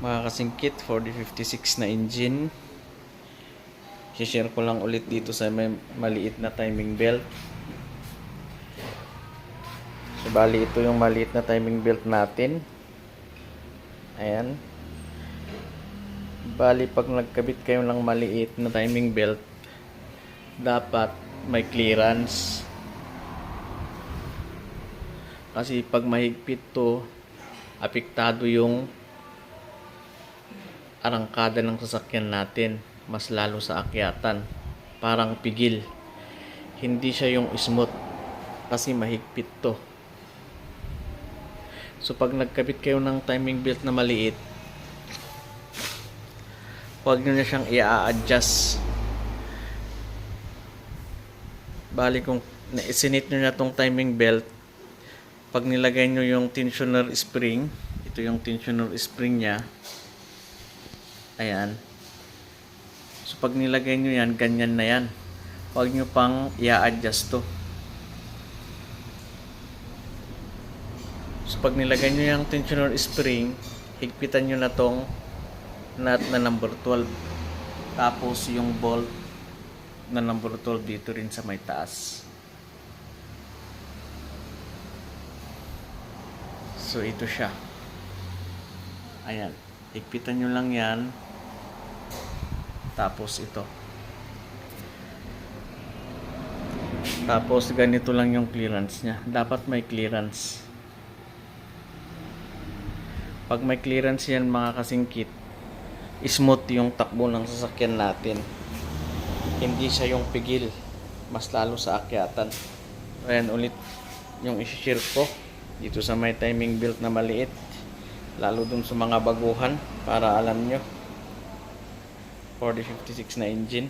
Mga kasingkit, 4056 na engine. I-share ko lang ulit dito sa may maliit na timing belt. So, bali ito yung maliit na timing belt natin. Ayan. Bali pag nagkabit kayo ng maliit na timing belt, dapat may clearance. Kasi pag mahigpit to, apektado yung arangkada ng sasakyan natin, mas lalo sa akyatan. Parang pigil. Hindi siya yung smooth kasi mahigpit to. So pag nagkabit kayo ng timing belt na maliit, huwag nyo na siyang i-adjust. Bali kung isinit nyo na tong timing belt, pag nilagay nyo yung tensioner spring, ito yung tensioner spring nya. Ayan. So pag nilagay nyo yan, ganyan na yan. Huwag nyo pang i-adjust to. So pag nilagay nyo yung tensioner spring, higpitan nyo na tong nut na number 12. Tapos yung bolt na number 12 dito rin sa may taas. So ito siya. Ayan. Higpitan nyo lang yan. Tapos ito. Tapos ganito lang yung clearance nya. Dapat may clearance. Pag may clearance yan mga kasingkit, smooth yung takbo ng sasakyan natin. Hindi siya yung pigil. Mas lalo sa akyatan. Ayan ulit yung isi-share ko. Dito sa may timing belt na maliit. Lalo dun sa mga baguhan para alam nyo. 4056 na engine.